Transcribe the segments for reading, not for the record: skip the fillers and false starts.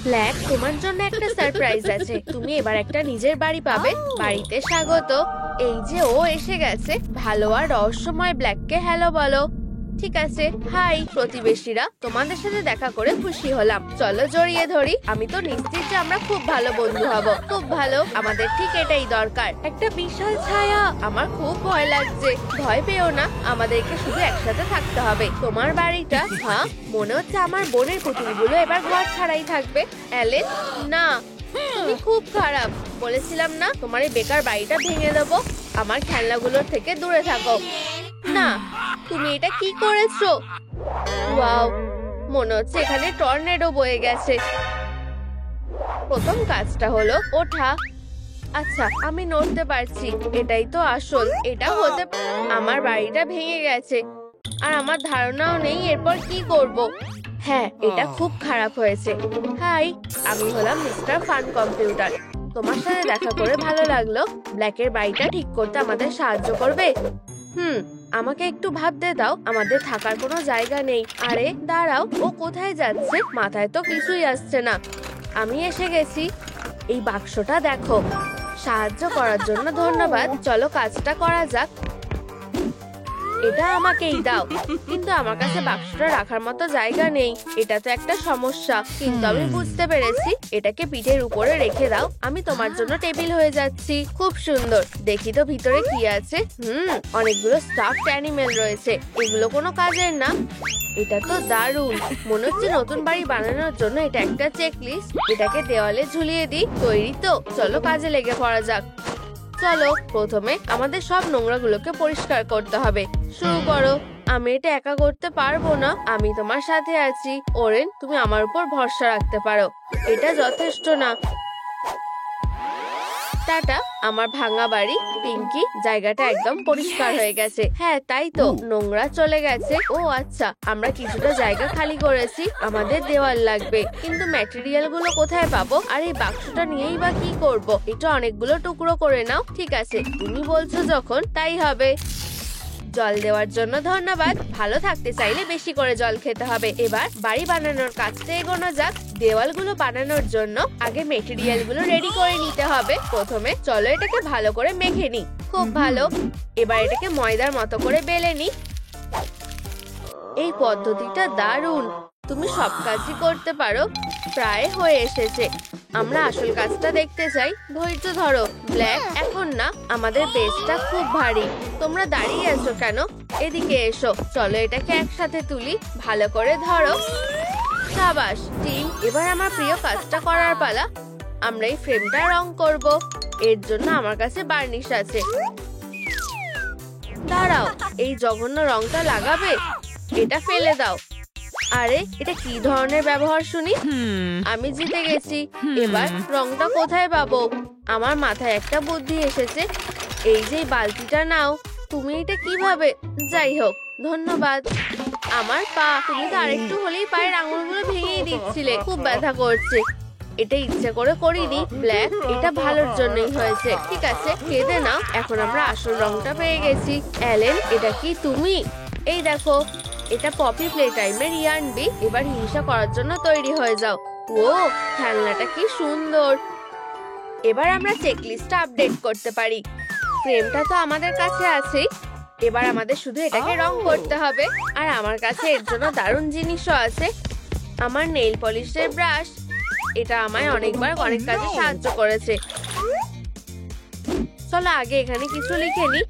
Black, তোমার জন্য একটা সারপ্রাইজ আছে। তুমি এবার একটা নিজের বাড়ি পাবে। বাড়িতে স্বাগত। এই যে ও এসে গেছে। ভালো আর রহস্যময় ব্ল্যাককে হ্যালো বলো। ঠিক আছে, হাই প্রতিবেশীরা, তোমাদের সাথে দেখা করে খুশি হলাম। চলো জড়িয়ে ধরি। আমি তো নিশ্চিত যে আমরা খুব ভালো বন্ধু হব। খুব ভালো, আমাদের ঠিক এটাই দরকার। একটা বিশাল ছায়া। আমার খুব ভয় লাগছে। ভয় পেও না, আমাদেরকে শুধু একসাথে থাকতে হবে। তোমার বাড়িটা? হ্যাঁ, মনে হচ্ছে আমার বোনের পুতুলগুলো এবার ঘর ছাড়াই থাকবে। অ্যালেন, না, তুমি খুব খারাপ। বলেছিলাম না তোমার এই বেকার বাড়িটা ভেঙে দেবো। আমার খেলনাগুলোর থেকে দূরে থাকো। না, তুমি এটা কি করেছো? ওয়াও, মনে হচ্ছে এখানে টর্নেডো বয়ে গেছে। প্রথম কাজটা হলো ওঠা। আচ্ছা, আমি নড়তে পারছি। এটাই তো আসল। এটা হতে আমার বাড়িটা ভেঙে গেছে আর আমার ধারণাও নেই এরপর কি করব। হ্যাঁ, এটা খুব খারাপ হয়েছে। হাই, আমি হলাম মিস্টার ফান কম্পিউটার। তোমার সাথে দেখা করে ভালো লাগলো। ব্ল্যাকের বাড়িটা ঠিক করতে আমাদের সাহায্য করবে? আমাকে একটু ভাবতে দাও। আমাদের থাকার কোনো জায়গা নেই। আরে দাঁড়াও, ও কোথায় যাচ্ছে? মাথায় তো কিছুই আসছে না। আমি এসে গেছি। এই বাক্সটা দেখো। সাহায্য করার জন্য ধন্যবাদ। চলো কাজটা করা যাক। এটা আমাকেই দাও। কিন্তু আমার কাছে বাক্সটা রাখার মতো জায়গা নেই। এটা তো একটা সমস্যা। কিন্তু আমি বুঝতে পেরেছি। এটাকে পিঠের উপরে রেখে দাও। আমি তোমার জন্য টেবিল হয়ে যাচ্ছি। খুব সুন্দর। দেখি তো ভিতরে কি আছে। অনেকগুলো স্টাফড অ্যানিমেল রয়েছে। এগুলো কোনো কাজের না। এটা তো দারুণ। মনে হচ্ছে নতুন বাড়ি বানানোর জন্য এটা একটা চেকলিস্ট। এটাকে দেওয়ালে ঝুলিয়ে দিই। তৈরি তো? চলো কাজে লেগে পড়া যাক। চলো, প্রথমে আমাদের সব নোংরাগুলোকে পরিষ্কার করতে হবে। শুরু করো। আমি এটা একা করতে পারবো না। আমি তোমার সাথে আছি। ওরেন, তুমি আমার উপর ভরসা রাখতে পারো। এটা যথেষ্ট না। টাটা, আমার ভাঙা বাড়ি। পিঙ্কি, জায়গাটা একদম পরিষ্কার হয়ে গেছে। হ্যাঁ, তাই তো, নোংরা চলে গেছে। ও আচ্ছা, আমরা কিছুটা জায়গা খালি করেছি। আমাদের দেওয়াল লাগবে, কিন্তু ম্যাটেরিয়াল গুলো কোথায় পাবো? আর এই বাক্সটা নিয়েই বা কি করব? এটা অনেকগুলো টুকরো করে নাও। ঠিক আছে, তুমি বলছো যখন, তাই হবে। জল দেওয়ার জন্য ধন্যবাদ। ভালো থাকতে চাইলে বেশি করে জল খেতে হবে। এবার বাড়ি বানানোর কাজটা এগোনো যাক। দেওয়ালগুলো বানানোর জন্য আগে মেটেরিয়াল গুলো রেডি করে নিতে হবে। প্রথমে চলো এটাকে ভালো করে মেখে নিই। খুব ভালো। এবার এটাকে ময়দার মতো করে বেলে নিই। এই পদ্ধতিটা দারুণ। তুমি সব কাজই করতে পারো। প্রায় হয়ে এসেছে। আমরা আসল কাজটা দেখতে চাই। ধৈর্য ধরো ব্ল্যাক, এখন না। আমাদের বেসটা খুব ভারী। তোমরা দাঁড়িয়ে আছো কেন? এদিকে এসো। চলো এটাকে একসাথে তুলি। ভালো করে ধরো। সাবাস টিম, এবার আমার প্রিয় কাজটা করার পালা। আমরা এই ফ্রেমটা রং করব। এর জন্য আমার কাছে বার্নিশ আছে। দাঁড়াও, এই জঘন্য রংটা লাগাবে? এটা ফেলে দাও। আরে, এটা কি ধরনের ব্যবহার শুনি? আমি জিতে গেছি। এবার রংটা কোথায় পাবো? আমার মাথায় একটা বুদ্ধি এসেছে। এই যে বালতিটা নাও। তুমি এটা কিভাবে? যাই হোক, ধন্যবাদ। আমার পা, তুমি তো আরেকটু হলেই পায়ের আঙুলগুলো ভেঙেই দিচ্ছিলে। খুব ব্যথা করছে। এটা ইচ্ছে করে করিনি ব্ল্যাক, এটা ভালোর জন্যই হয়েছে। ঠিক আছে, কেঁদে নাও। এখন আমরা আসল রংটা পেয়ে গেছি। অ্যালেন, এটা কি তুমি? এই দেখো, এটা পপি প্লে টাইমের ইয়ানবি। এবার হিংসা করার জন্য তৈরি হয়ে যাও। ও, খেলনাটা কি সুন্দর। এবার আমরা চেকলিস্টটা আপডেট করতে পারি। ফ্রেমটা তো আমাদের কাছে আছে। এবার আমাদের শুধু এটাকে রং করতে হবে। আর আমার কাছে এর জন্য দারুণ জিনিসও আছে। আমার নেইল পলিশের ব্রাশ। এটা আমায় অনেকবার অনেক কাজে সাহায্য করেছে। চলো আগে এখানে কিছু লিখে নি।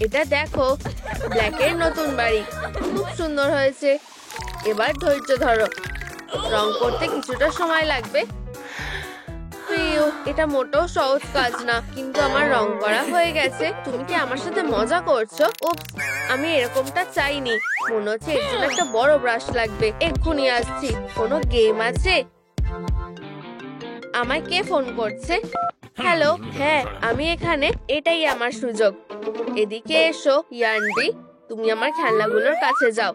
এটা দেখো, ব্ল্যাকের নতুন বাড়ি। খুব সুন্দর হয়েছে। এবার ধৈর্য ধরো। রং করতে কিছুটা সময় লাগবে। প্রিয়, এটা মোটেও সহজ কাজ না, কিন্তু আমার রং করা হয়ে গেছে। তুমি কি আমার সাথে মজা করছো? উপস, আমি এরকমটা চাইনি। মনে হচ্ছে এর জন্য একটা বড় ব্রাশ লাগবে। এক্ষুনি আসছি। কোনো গেম আছে? আমায় কে ফোন করছে? হ্যালো, হ্যাঁ আমি এখানে। এটাই আমার সুযোগ। এদিকে এসো ইয়ানবি, তুমি আমার খেলনাগুলোর কাছে যাও।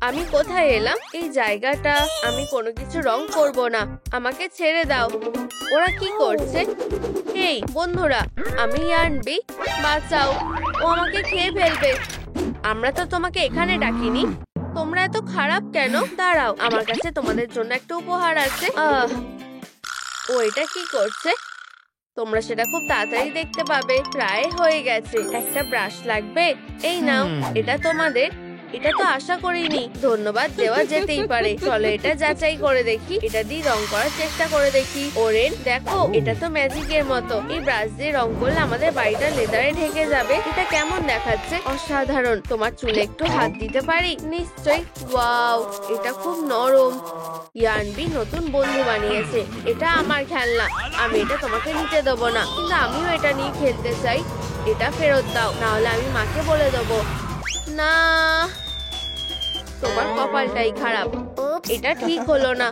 আমি কোথায় এলাম? এই জায়গাটা। আমি কোনো কিছু রং করব না। আমাকে ছেড়ে দাও। ওরা কি করছে? এই বন্ধুরা, আমি ইয়ানবি। বাঁচাও, ও আমাকে খেয়ে ফেলবে। আমরা তো তোমাকে এখানে ডাকিনি। তোমরা এত খারাপ কেন? দাঁড়াও, আমার কাছে তোমাদের জন্য একটা উপহার আছে। ও এটা কি করছে? তোমরা সেটা খুব তাড়াতাড়ি দেখতে পাবে। প্রায় হয়ে গেছে। একটা ব্রাশ লাগবে, এই নাও। এটা তোমাদের। এটা তো আশা করিনি। ধন্যবাদ দেওয়া যেতেই পারে। চলো এটা যাচাই করে দেখি। এটা দিয়ে রং করার চেষ্টা করে দেখি। ওরেন দেখো, এটা তো ম্যাজিকের মতো। এই ব্রাশ দিয়ে রং করলে আমাদের বাড়িটা লেদারে ঢেকে যাবে। এটা কেমন দেখাচ্ছে? অসাধারণ। তোমার চুলে একটু হাত দিতে পারি? নিশ্চয়ই। ওয়াও, এটা খুব নরম। ইয়ানবি নতুন বন্ধু বানিয়েছে। এটা আমার খেলনা। আমি এটা তোমাকে নিতে দেবো না, কিন্তু আমিও এটা নিয়ে খেলতে চাই। এটা ফেরত দাও, না হলে আমি মাকে বলে দেবো। না, তোমার কপালটাই খারাপ। এটা ঠিক হলো না।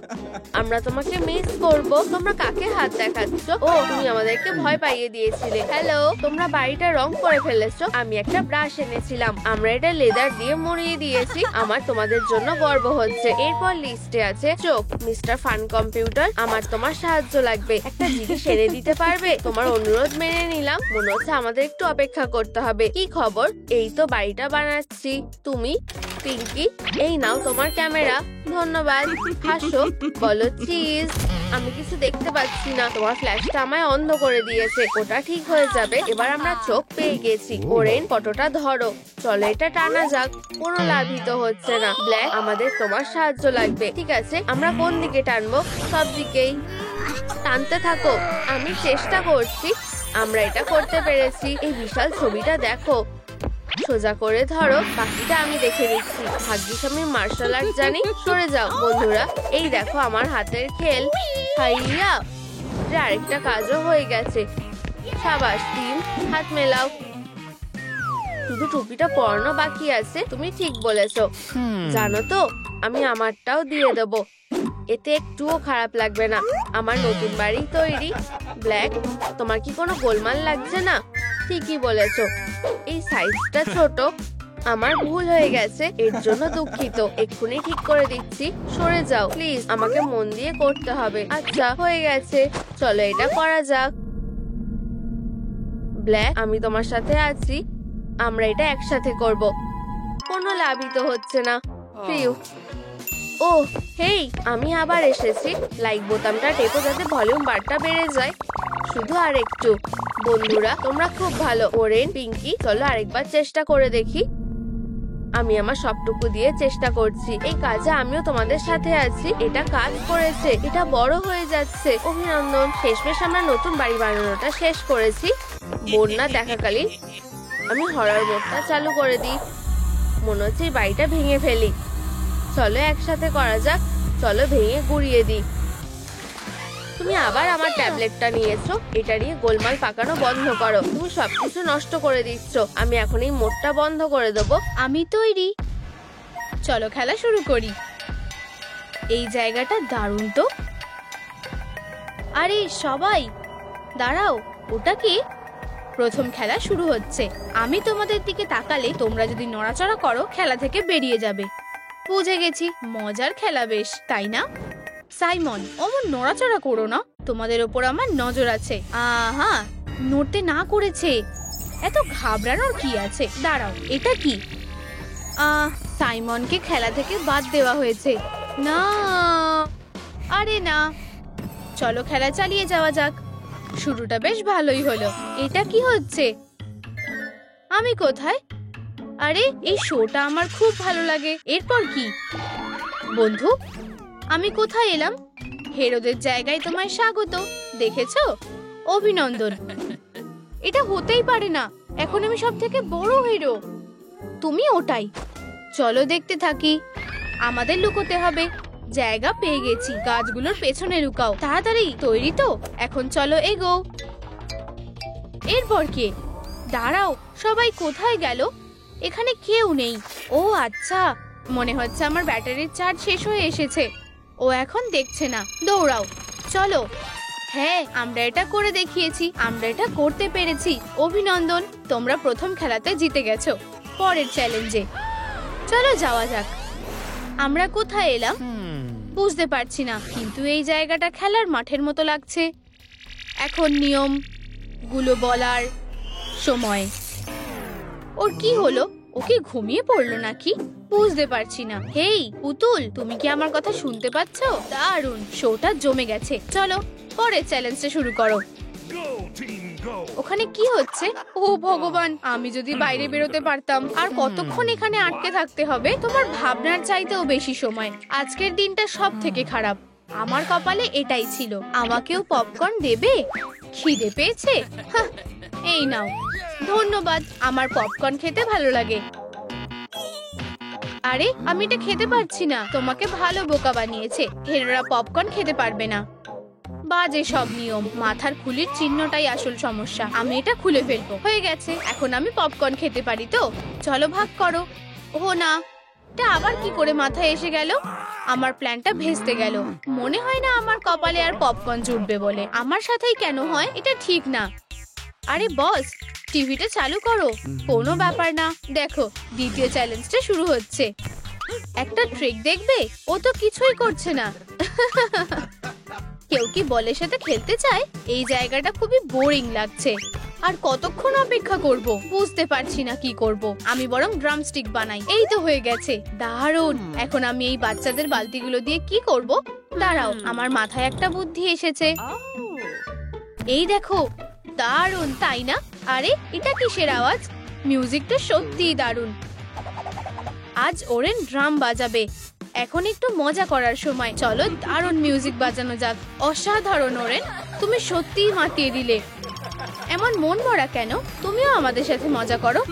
আমরা তোমাকে মিস করব। তোমরা কাকে হাত দেখাচ্ছ? ও, তুমি আমাদেরকে ভয় পাইয়ে দিয়েছিলে। হ্যালো, তোমরা বাড়িটা রং করে ফেলেছো। আমি একটা ব্রাশ এনেছিলাম। আমরা এটা লেদার দিয়ে মুড়িয়ে দিয়েছি। আমার তোমাদের জন্য গর্ব হচ্ছে। এরপর লিস্টে আছে চোখ। মিস্টার ফান কম্পিউটার, আমার তোমার সাহায্য লাগবে। একটা জিনিস এনে দিতে পারবে? তোমার অনুরোধ মেনে নিলাম। মনে হচ্ছে আমাদের একটু অপেক্ষা করতে হবে। কি খবর? এই তো বাড়িটা বানাচ্ছি। তুমি? পিঙ্কি, এই নাও তোমার ক্যামেরা। ধন্যবাদ। হাসো, বলো চিজ। আমি কিছু দেখতে পাচ্ছি না। তোমার ফ্ল্যাশটা আমায় অন্ধ করে দিয়েছে। ওটা ঠিক হয়ে যাবে। এবার আমরা চোখ পেয়ে গেছি। ওরেন, ফটোটা ধরো। চলো এটা টানা যাক। কোনো লাভই তো হচ্ছে না। ব্ল্যাক, আমাদের তোমার সাহায্য লাগবে। ঠিক আছে, আমরা কোন দিকে টানবো? সব দিকেই। টানতে থাকো। আমি চেষ্টা করছি। আমরা এটা করতে পেরেছি। এই বিশাল ছবিটা দেখো। সোজা করে ধরো, বাকিটা আমি দেখে নিচ্ছি। ভাগ্যিস আমি মার্শাল আর্ট জানি। সরে যাও বন্ধুরা। এই দেখো আমার হাতের খেল। হাইয়া, আরেকটা কাজও হয়ে গেছে। সাবাস টিম, হাত মেলাও। শুধু টুপিটা পরানো বাকি আছে। তুমি ঠিক বলেছো। জানো তো, আমি আমারটাও দিয়ে দেবো। এতে একটুও খারাপ লাগবে না। আমার নতুন বাড়ি তৈরি। ব্ল্যাক, তোমার কি কোনো গোলমাল লাগছে না? ঠিকই বলেছো, এই সাইজটা ছোট। আমার ভুল হয়ে গেছে, এর জন্য দুঃখিত। এক্ষুনি ঠিক করে দিচ্ছি। সরে যাও প্লিজ, আমাকে মন দিয়ে করতে হবে। আচ্ছা, হয়ে গেছে। চলো এটা করা যাক। ব্ল্যাক, আমি তোমার সাথে আছি। আমরা এটা একসাথে করব। কোনো লাভই তো হচ্ছে না। প্রিয়, ও হেই, আমি আবার এসেছি। লাইক বোতামটা টেপো যাতে ভলিউম বারটা বেড়ে যায়। শুধু আর একটু। বন্ধুরা, তোমরা খুব ভালো। ওরেন, পিঙ্কি, চলো আরেকবার চেষ্টা করে দেখি। আমি আমার সবটুকু দিয়ে চেষ্টা করছি। এই কাজে আমিও তোমাদের সাথে আছি। এটা কাজ করেছে। এটা বড় হয়ে যাচ্ছে। অভিনন্দন। শেষমেশ আমরা নতুন বাড়ি বানানোটা শেষ করেছি। বন্যা দেখাকালীন আমি হরর মোডটা চালু করে দিই। মনে হচ্ছে এই বাড়িটা ভেঙে ফেলি। চলো একসাথে করা যাক। চলো ভেঙে গুড়িয়ে দিই। তুমি আবার আমার ট্যাবলেটটা নিয়েছো। এটা নিয়ে গোলমাল পাকানো বন্ধ করো। তুমি সবকিছু নষ্ট করে দিচ্ছ। আমি এখন এই মোডটা বন্ধ করে দেবো। আমি তৈরি। চলো খেলা শুরু করি। এই জায়গাটা দারুণ তো। আরে সবাই দাঁড়াও, ওটা কি? প্রথম খেলা শুরু হচ্ছে। আমি তোমাদের দিকে তাকালে তোমরা যদি নড়াচড়া করো, খেলা থেকে বেরিয়ে যাবে। বুঝে গেছি, মজার খেলা বেশ, তাই না? সাইমন, অমন নড়াচড়া করো না। তোমাদের ওপর আমার নজর আছে। আহা, নড়তে না করেছে। এত ঘাবড়ানোর কি আছে? দাঁড়াও, এটা কি? সাইমনকে খেলা থেকে বাদ দেওয়া হয়েছে। না, আরে না। চলো খেলা চালিয়ে যাওয়া যাক। শুরুটা বেশ ভালোই হলো। এটা কি হচ্ছে? আমি কোথায়? আরে, এই শোটা আমার খুব ভালো লাগে। এরপর কি? বন্ধু, আমি কোথায় এলাম? হেরোদের জায়গায় তোমায় স্বাগত। দেখেছো? অভিনন্দন। এটা হতেই পারে না। এখন আমি সব থেকে বড় হিরো। তুমি ওটাই। চলো দেখতে থাকি। আমাদের লুকোতে হবে। জায়গা পেয়ে গেছি। গাছগুলোর পেছনে লুকাও। তাড়াতাড়ি। তৈরি তো? এখন চলো এগো। এরপর কে? দাঁড়াও, সবাই কোথায় গেল? এখানে কেউ নেই। ও আচ্ছা, মনে হচ্ছে আমার ব্যাটারির চার্জ শেষ হয়ে এসেছে। ও এখন দেখছে না। দৌড়াও। চলো। হ্যাঁ, আমরা এটা করে দেখিয়েছি। আমরা এটা করতে পেরেছি। অভিনন্দন, তোমরা প্রথম খেলাতে জিতে গেছো। পরের চ্যালেঞ্জে চলো যাওয়া যাক। আমরা কোথায় এলাম বুঝতে পারছি না, কিন্তু এই জায়গাটা খেলার মাঠের মতো লাগছে। এখন নিয়ম গুলো বলার সময়। ওর কি হলো? ও ওকে ঘুমিয়ে পড়লো নাকি বুঝতে পারছি না। হেই পুতুল, তুমি কি আমার কথা শুনতে পাচ্ছ? দারুণ, শোটা জমে গেছে। চলো পরের চ্যালেঞ্জটা শুরু করো। ওখানে কি হচ্ছে? ও ভগবান, আমি যদি বাইরে বেরোতে পারতাম। আর কতক্ষণ এখানে আটকে থাকতে হবে? তোমার ভাবনার চাইতেও বেশি সময়। আজকের দিনটা সব থেকে খারাপ। আমার কপালে এটাই ছিল। আমাকেও পপকর্ন দেবে? খিদে পেয়েছে? হাহ, এই নাও। ধন্যবাদ, আমার পপকর্ন খেতে ভালো লাগে। আরে আমি এটা খেতে পারছি না। তোমাকে ভালো বোকা বানিয়েছে। হেরোরা পপকর্ন খেতে পারবে না। বাজে সব নিয়ম। মাথার খুলির চিহ্নটাই আসল সমস্যা। আমি এটা খুলে ফেলবো। হয়ে গেছে, এখন আমি পপকর্ন খেতে পারি তো। চলো ভাগ করো। ও না, এটা আবার কি করে মাথায় এসে গেল? আমার প্ল্যানটা ভেস্তে গেল। মনে হয় না আমার কপালে আর পপকর্ন জুটবে বলে। আমার সাথেই কেন হয়? এটা ঠিক না। আরে বস, টিভিটা চালু করো। কোনো ব্যাপার না। দেখো, দ্বিতীয় চ্যালেঞ্জটা শুরু হচ্ছে। একটা ট্রিক দেখবে? ও তো কিছুই করছে না। কেউ কি বলের সাথে খেলতে চায়? এই জায়গাটা খুবই বোরিং লাগছে। আর কতক্ষণ অপেক্ষা করব? বুঝতে পারছি না কি করব। আমি বরং ড্রামস্টিক বানাই। এই তো হয়ে গেছে। দারুণ। এখন আমি এই বাচ্চাদের বালতিগুলো দিয়ে কি করব? দাঁড়াও, আমার মাথায় একটা বুদ্ধি এসেছে। এই দেখো, দারুণ তাই না? আরে এটা কিসের আওয়াজ? মিউজিকটা সত্যিই দারুণ। আজ ওরেন ড্রাম বাজাবে। এখন একটু মজা করার সময়। চলো দারুণ মিউজিক বাজানো যাক। অসাধারণ ওরেন, তুমি সত্যিই মাতিয়ে দিলে। এমন মন মরা কেন? তুমিও আমাদের সাথে মজা করো।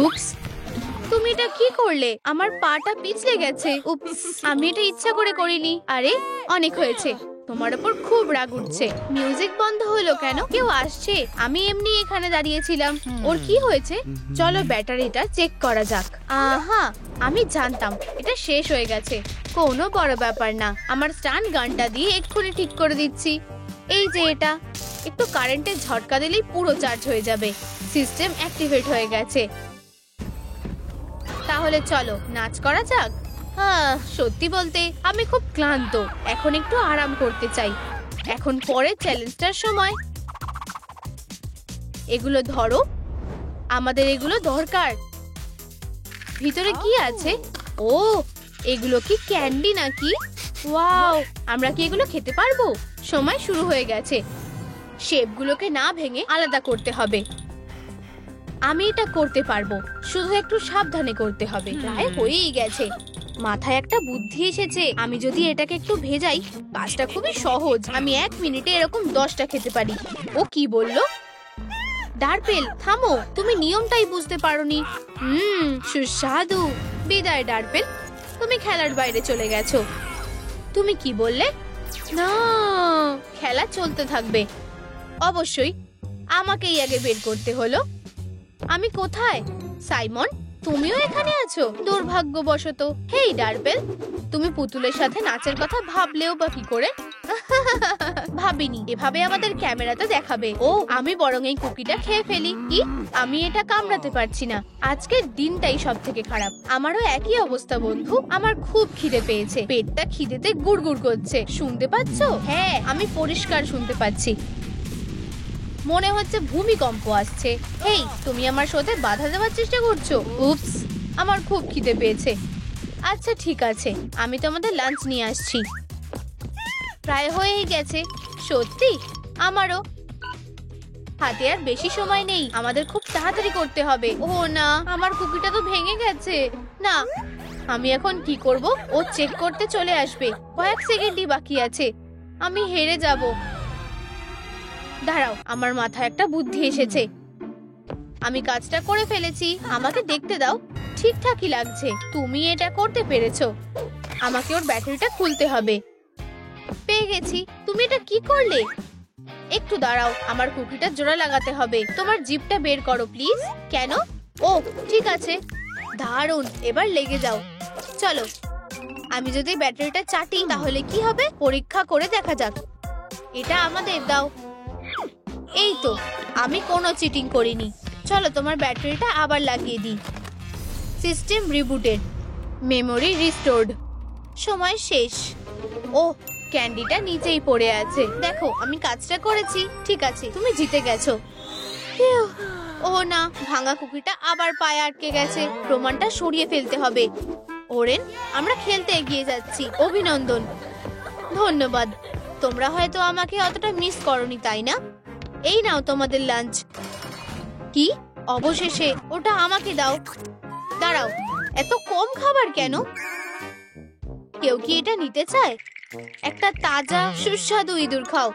উপস, তুমি এটা কি করলে? আমার পাটা পিছলে গেছে। উপস, আমি এটা ইচ্ছা করে করিনি। আরে অনেক হয়েছে। তোমার উপর খুব রাগ উঠছে। মিউজিক বন্ধ হলো কেন? কেউ আসছে? আমি এমনি এখানে দাঁড়িয়েছিলাম। ওর কি হয়েছে? চলো ব্যাটারিটা চেক করা যাক। আহা, আমি জানতাম এটা শেষ হয়ে গেছে। কোনো বড় ব্যাপার না। আমার স্টান গানটা দিয়ে এক্ষুনি ঠিক করে দিচ্ছি। এই যে এটা, একটু কারেন্টের ঝটকা দিলেই পুরো চার্জ হয়ে যাবে। সিস্টেম অ্যাক্টিভেট হয়ে গেছে। তাহলে চলো নাচ করা যাক। সত্যি বলতে আমি খুব ক্লান্ত। এখন একটু আরাম করতে চাই। এখন পরের চ্যালেঞ্জটার সময়। এগুলো ধরো। আমাদের এগুলো দরকার। ভিতরে কি আছে? ও, এগুলো কি ক্যান্ডি নাকি? ওয়াও, আমরা কি এগুলো খেতে পারবো? সময় শুরু হয়ে গেছে। শেপগুলোকে না ভেঙে আলাদা করতে হবে। আমি এটা করতে পারবো, শুধু একটু সাবধানে করতে হবে। প্রায় হয়েই গেছে। মাথায় একটা বুদ্ধি এসেছে। আমি যদি এটাকে একটু ভেজাই, কাজটা খুবই সহজ। আমি 1 মিনিটে এরকম 10টা খেতে পারি। ও কি বললো? ডার্পেল থামো, তুমি নিয়মটাই বুঝতে পারোনি। সুস্বাদু। বিদায় ডার্পেল, তুমি খেলার বাইরে চলে গেছো। তুমি কি বললে? না, খেলা চলতে থাকবে। অবশ্যই আমাকেই আগে বের করতে হলো। আমি কোথায়? সাইমন, তুমিও এখানে আছো? দুর্ভাগ্যবশত। হেই ডার্পেল, তুমি পুতুলের সাথে নাচের কথা ভাবলেও বা কি করে? ভাবিনি এভাবে আমাদের ক্যামেরাতে দেখাবে। ও, আমি বরং এই কুকিটা খেয়ে ফেলি। কি? আমি এটা কামড়াতে পারছি না। আজকের দিনটাই সব থেকে খারাপ। আমারও একই অবস্থা বন্ধু। আমার খুব খিদে পেয়েছে। পেটটা খিদেতে গুড়গুড় করছে। শুনতে পাচ্ছ? হ্যাঁ, আমি পরিষ্কার শুনতে পাচ্ছি। মনে হচ্ছে ভূমিকম্প আসছে। হেই, তুমি আমার শোতে বাধা দেওয়ার চেষ্টা করছো। উপস, আমার খুব খিদে পেয়েছে। আচ্ছা ঠিক আছে, আমি তোমাদের লাঞ্চ নিয়ে আসছি। প্রায় হয়েই গেছে। সত্যি? আমারও। হাতে আর বেশি সময় নেই। আমাদের খুব তাড়াতাড়ি করতে হবে। ও না, আমার কুকিটা তো ভেঙে গেছে। না, আমি এখন কি করব? ও চেক করতে চলে আসবে। কয়েক সেকেন্ডই বাকি আছে। আমি হেরে যাব। দাঁড়াও, আমার মাথায় একটা বুদ্ধি এসেছে। আমি কাজটা করে ফেলেছি। আমাকে দেখতে দাও। ঠিকঠাকই লাগছে। তুমি এটা করতে পেরেছো। আমাকে ওর ব্যাটারিটা খুলতে হবে। পেয়ে গেছি। তুমি এটা কি করলে? একটু দাঁড়াও, আমার কুকিটা জোড়া লাগাতে হবে। তোমার জিপটা বের করো প্লিজ। কেন? ও ঠিক আছে, দারুণ। এবার লেগে যাও। চলো, আমি যদি ব্যাটারিটা চাটি তাহলে কি হবে? পরীক্ষা করে দেখা যাক। এটা আমাদের দাও। এই তো, আমি কোনো চিটিং করিনি। চলো তোমার ব্যাটারিটা আবার লাগিয়ে দিই। System rebooted, memory restored. সময় শেষ। ও, ক্যান্ডিটা নিচেই পড়ে আছে। দেখো, আমি কাজটা করেছি। ঠিক আছে, তুমি জিতে গেছো। ও না, ভাঙা কুকিটা আবার পায়ে আটকে গেছে। প্রমাণটা সরিয়ে ফেলতে হবে। ওরেন, আমরা খেলতে এগিয়ে যাচ্ছি। অভিনন্দন। ধন্যবাদ। তোমরা হয়তো আমাকে অতটা মিস করনি, তাই না? এই নাও তোমাদের লাঞ্চ। কি? অবশেষে ওটা আমাকে দাও। দাঁড়াও, এত কম খাবার কেন? কেউ কি এটা নিতে চায়? একটা তাজা সুস্বাদু ইঁদুর খাও।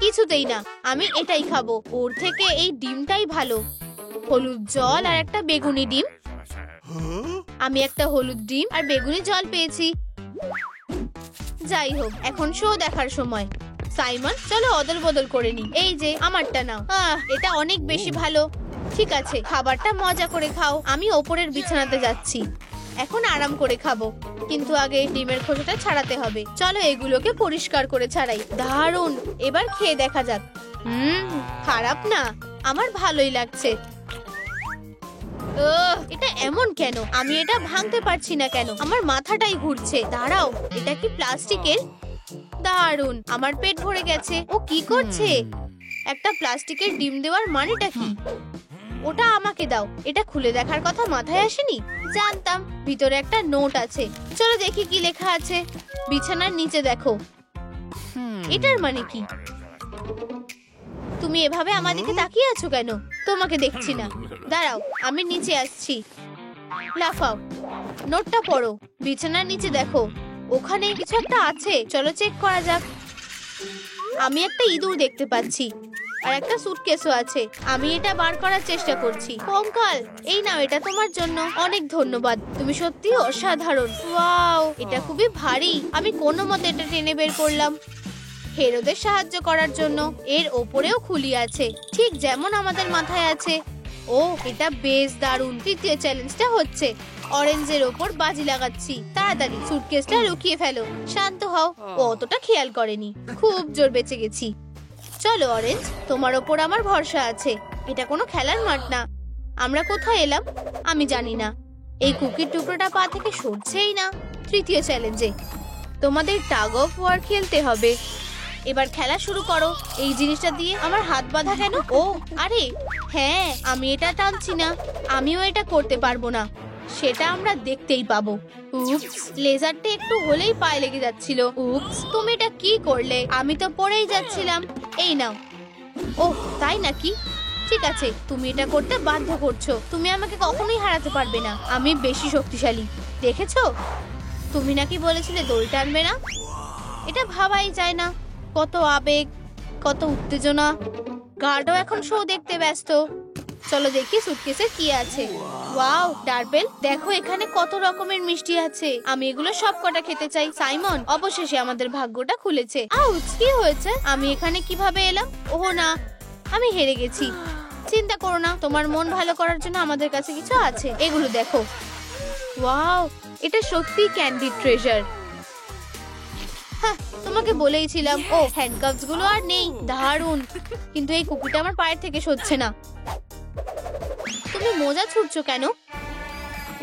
কিছুতেই না, আমি এটাই খাবো। ওর থেকে এই ডিমটাই ভালো। হলুদ জল আর একটা বেগুনি ডিম। আমি একটা হলুদ ডিম আর বেগুনি জল পেয়েছি। যাই হোক, এখন শো দেখার সময়। সাইমন, চলো অদল বদল করে নি। এই যে আমারটা নাও। এটা অনেক বেশি ভালো। ঠিক আছে, খাবারটা মজা করে খাও। আমি ওপরের বিছানাতে যাচ্ছি। এখন আরাম করে খাবো, কিন্তু আগে ডিমের খোসাটা ছাড়াতে হবে। চলো এগুলোকে পরিষ্কার করে ছাড়াই। দারুণ, এবার খেয়ে দেখা যাক। খারাপ না, আমার ভালোই লাগছে। এটা এমন কেন? আমি এটা ভাঙতে পারছি না কেন? আমার মাথাটাই ঘুরছে। দাঁড়াও, এটা কি প্লাস্টিকের? দারুণ, আমার পেট ভরে গেছে। ও কি করছে? একটা প্লাস্টিকের ডিম দেওয়ার মানেটা কি? ওটা আমাকে দাও। এটা খুলে দেখার কথা মাথায় আসেনি। জানতাম ভিতরে একটা নোট আছে। চলো দেখি কি লেখা আছে। বিছানার নিচে দেখো। এটার মানে কি? তুমি এভাবে আমাদেরকে তাকিয়ে আছো কেন? তোমাকে দেখছি না। দাঁড়াও, আমি নিচে আসছি। লাফাও, নোটটা পড়ো। বিছানার নিচে দেখো, ওখানে কিছু একটা আছে। চলো চেক করা যাক। আমি একটা ইঁদুর দেখতে পাচ্ছি আর একটা সুটকেসও আছে। আমি এটা বার করার চেষ্টা করছি। কঙ্কাল, এই নাও, এটা তোমার জন্য। অনেক ধন্যবাদ, তুমি সত্যি অসাধারণ। ওয়াও, এটা খুবই ভারী। আমি কোনো মতে এটা টেনে বের করলাম হেরোদের সাহায্য করার জন্য। এর ওপরেও খুলি আছে, ঠিক যেমন আমাদের মাথায় আছে। ও, এটা বেশ দারুণ। তৃতীয় চ্যালেঞ্জটা হচ্ছে অরেঞ্জের ওপর বাজি লাগাচ্ছি। তাড়াতাড়ি সুটকেসটা লুকিয়ে ফেলো। শান্ত হও, ও অতটা খেয়াল করেনি। খুব জোর বেঁচে গেছি। চলো অরেঞ্জ, তোমার ওপর আমার ভরসা আছে। এটা কোনো খেলার মাঠ না। আমরা কোথায় এলাম আমি জানি না। এই কুকির টুকরোটা পা থেকে সরছেই না। তৃতীয় চ্যালেঞ্জে তোমাদের টাগ অফ ওয়ার খেলতে হবে। এবার খেলা শুরু করো। এই জিনিসটা দিয়ে আমার হাত বাঁধা কেন? ও আরে হ্যাঁ, আমি এটা টানছি না। আমিও এটা করতে পারবো না। সেটা আমরা দেখতেই পাবো। উপস, লেজারটা একটু হলেই পায়ে লেগে যাচ্ছিল। উপস, তুমি এটা কি করলে? আমি তো পড়েই যাচ্ছিলাম। এই নাও। ওহ, তাই নাকি? ঠিক আছে, তুমি এটা করতে বাধ্য করছো। তুমি আমাকে কখনোই হারাতে পারবে না। আমি বেশি শক্তিশালী। দেখেছো? তুমি নাকি বলেছিলে দড়ি টানবে না। এটা ভাবাই যায় না। কত আবেগ, কত উত্তেজনা। গার্ডও এখন শো দেখতে ব্যস্ত। চলো দেখি সুটকেসে কি আছে। ওয়াও, ডার্বেল, দেখো এখানে কত রকমের মিষ্টি আছে। আমি এগুলো সব কটা খেতে চাই। সাইমন, অবশেষে আমাদের ভাগ্যটা খুলেছে। আউচ, কি হয়েছে? আমি এখানে কিভাবে এলাম? ওহ না, আমি হেরে গেছি। চিন্তা করো না, তোমার মন ভালো করার জন্য আমাদের কাছে কিছু আছে। এগুলো দেখো। ওয়াও, এটা সত্যি ক্যান্ডি ট্রেজার। তোমাকে বলেইছিলাম। ও, হ্যান্ডকাপস গুলো আর নেই। দারুণ, কিন্তু এই কুকুরটা আমার পায়ের থেকে সরছে না। তুমি মোজা ছুটছো কেন?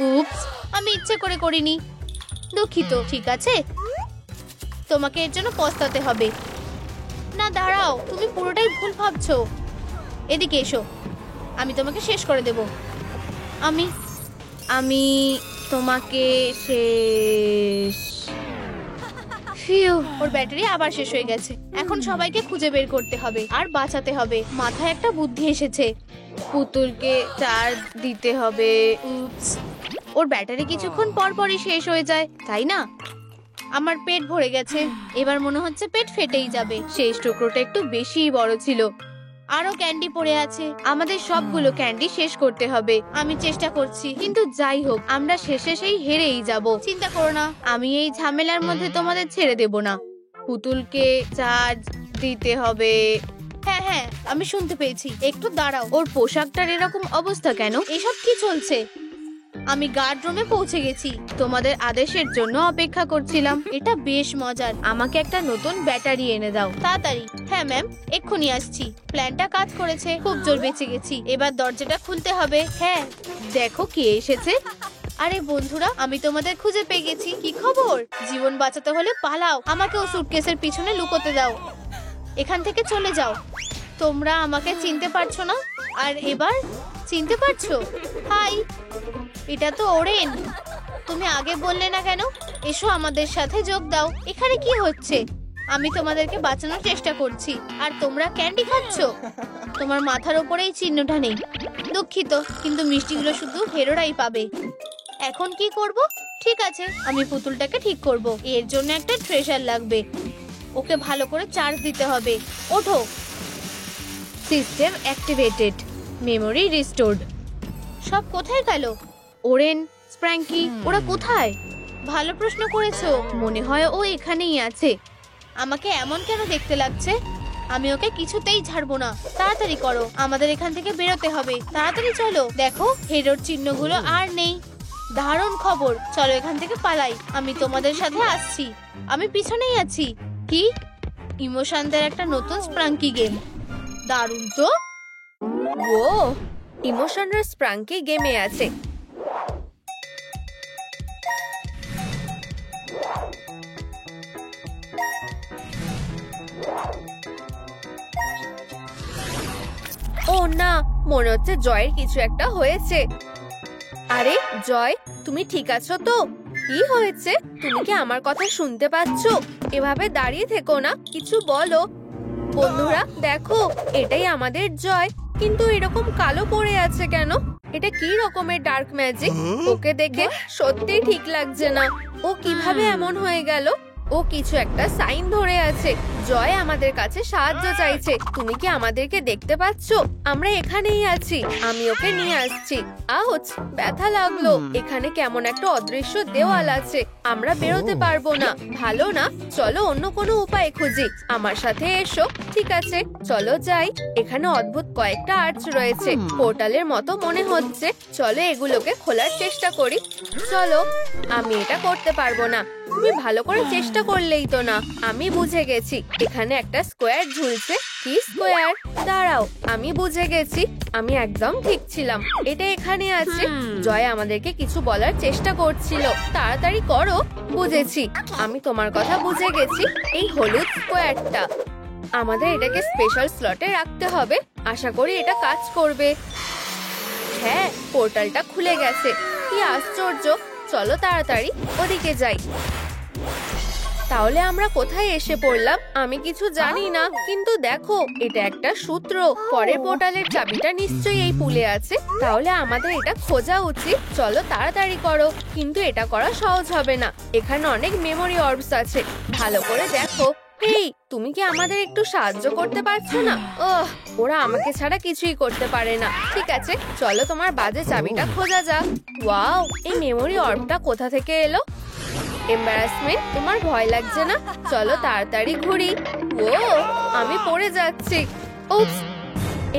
উপস, আমি ইচ্ছে করে করিনি। দুঃখিত। ঠিক আছে, তোমাকে এর জন্য পস্তাতে হবে না। দাঁড়াও, তুমি পুরোটাই ভুল ভাবছো। এদিকে এসো, আমি তোমাকে শেষ করে দেব। আমি আমি তোমাকে শেষ। ওর ব্যাটারি আবার শেষ হয়ে গেছে। এখন সবাইকে খুঁজে বের করতে হবে আর বাঁচাতে হবে। মাথায় একটা বুদ্ধি এসেছে। পুতুলকে চার্জ দিতে হবে। উপস, ওর ব্যাটারি কিছুক্ষণ পর পরই শেষ হয়ে যায়, তাই না? আমার পেট ভরে গেছে। এবার মনে হচ্ছে পেট ফেটেই যাবে। শেষ টুকরোটা একটু বেশিই বড় ছিল। আরো ক্যান্ডি পড়ে আছে। আমাদের সবগুলো ক্যান্ডি শেষ করতে হবে। আমি চেষ্টা করছি, কিন্তু যাই হোক, আমরা শেষে সেই হেরেই যাব। চিন্তা করো না, আমি এই ঝামেলার মধ্যে তোমাদের ছেড়ে দেব না। পুতুলকে চার্জ দিতে হবে। হ্যাঁ হ্যাঁ, আমি শুনতে পেয়েছি। একটু দাঁড়াও, ওর পোশাকটার এরকম অবস্থা কেন? এসব কি চলছে? আমি গার্ড রুমে পৌঁছে গেছি। তোমাদের আদেশের জন্য অপেক্ষা করছিলাম। এটা বেশ মজার। আমাকে একটা নতুন ব্যাটারি এনে দাও তাড়াতাড়ি। হ্যাঁ ম্যাম, এক্ষুনি আসছি। প্ল্যানটা কাজ করেছে। খুব জোর বেঁচে গেছি। এবার দরজাটা খুলতে হবে। হ্যাঁ, দেখো কে এসেছে। আরে বন্ধুরা, আমি তোমাদের খুঁজে পেয়ে গেছি। কি খবর? জীবন বাঁচাতে হলে পালাও। আমাকেও সুটকেসের পিছনে লুকোতে দাও। এখান থেকে চলে যাও। তোমরা আমাকে চিনতে পারছো না? আর এবার চিনতে পারছো? হাই, এটা তো ওরেন। তুমি আগে বললে না কেন? এসো আমাদের সাথে যোগ দাও। এখানে কি হচ্ছে? আমি তোমাদেরকে বাঁচানোর চেষ্টা করছি আর তোমরা ক্যান্ডি খাচ্ছো। তোমার মাথার উপরে এই চিহ্নটা নেই। দুঃখিত, কিন্তু মিষ্টিগুলো শুধু হেরোরাই পাবে। এখন কি করব? ঠিক আছে, আমি পুতুলটাকে ঠিক করব। এর জন্য একটা ট্রেজার লাগবে। ওকে ভালো করে চার্জ দিতে হবে। ওঠো। System activated, memory restored. সব কোথায় গেল? ওরেন, স্প্র্যাঙ্কি, ওরা কোথায়? ভালো প্রশ্ন করেছো। মনে হয় ও এখানেই আছে। আমাকে এমন কেন দেখতে লাগছে? আমি ওকে কিছুতেই ছাড়বো না। তাড়াতাড়ি করো, আমাদের এখান থেকে বেরোতে হবে। তাড়াতাড়ি চলো। দেখো, হেরোর চিহ্নগুলো আর নেই। দারুণ খবর, চলো এখান থেকে পালাই। আমি তোমাদের সাথে আসছি। আমি পিছনেই আছি। কি? ইমোশনদের একটা নতুন স্প্রাঙ্কি গেম। দারুণ তো। ও, ইমোশনাল স্প্রাঙ্কি গেমে আছে। ও না, মনে হচ্ছে জয়ের কিছু একটা হয়েছে। আরে জয়, তুমি ঠিক আছো তো? কি হয়েছে? তুমি কি আমার কথা শুনতে পাচ্ছো? এভাবে দাঁড়িয়ে থেকো না, কিছু বলো। বন্ধুরা দেখো, এটাই আমাদের জয়, কিন্তু এরকম কালো পড়ে আছে কেন? এটা কি রকমের ডার্ক ম্যাজিক? ওকে দেখে সত্যিই ঠিক লাগছে না। ও কিভাবে এমন হয়ে গেল? ও কিছু একটা সাইন ধরে আছে। জয় আমাদের কাছে সাহায্য চাইছে। তুমি কি আমাদেরকে দেখতে পাচ্ছো? আমরা এখানেই আছি, আমি ওকে নিয়ে আসছি। আউচ, ব্যথা লাগলো। এখানে কেমন একটা অদৃশ্য দেওয়াল আছে, আমরা বেরোতে পারবো না। ভালো না, চলো অন্য কোনো উপায় খুঁজি। আমার সাথে এসো। ঠিক আছে, চলো যাই। এখানে অদ্ভুত কয়েকটা আর্চ রয়েছে, পোর্টালের মতো মনে হচ্ছে। চলো এগুলোকে খোলার চেষ্টা করি। চলো। আমি এটা করতে পারবো না। তুমি ভালো করে চেষ্টা করলেই তো না। আমি বুঝে গেছি, এখানে একটা স্কোয়ার ঝুলছে। কি স্কোয়ার? দাঁড়াও, আমি বুঝে গেছি। আমি একদম ঠিক ছিলাম, এটা এখানে আছে। জয় আমাদেরকে কিছু বলার চেষ্টা করছিল। তাড়াতাড়ি করো। বুঝেছি, আমি তোমার কথা বুঝে গেছি। এই হলুদ স্কোয়ারটা, আমাদের এটাকে স্পেশাল স্লটে রাখতে হবে। আশা করি এটা কাজ করবে। হ্যাঁ, পোর্টালটা খুলে গেছে। কি আশ্চর্য। চলো তাড়াতাড়ি ওদিকে যাই। তাহলে আমরা কোথায় এসে পড়লাম? আমি কিছু জানি না, কিন্তু দেখো, এটা একটা সূত্র। পরের পোর্টালের চাবিটা নিশ্চয়ই এই পুলে আছে। তাহলে আমাদের এটা খোঁজা উচিত। চলো তাড়াতাড়ি করো। কিন্তু এটা করা সহজ হবে না। এখানে অনেক মেমোরি অর্বস আছে, ভালো করে দেখো। এই, তুমি কি আমাদের একটু সাহায্য করতে পারছো না? ওহ, ওরা আমাকে ছাড়া কিছুই করতে পারে না। ঠিক আছে, চলো তোমার বাজে চাবিটা খোঁজা যাক। ওয়াও, এই মেমোরি অর্বটা কোথা থেকে এলো? এম্বারাসমেন্ট, তোমার ভয় লাগছে না? চলো তাড়াতাড়ি ঘুরি। ও, আমি পড়ে যাচ্ছি। উপস।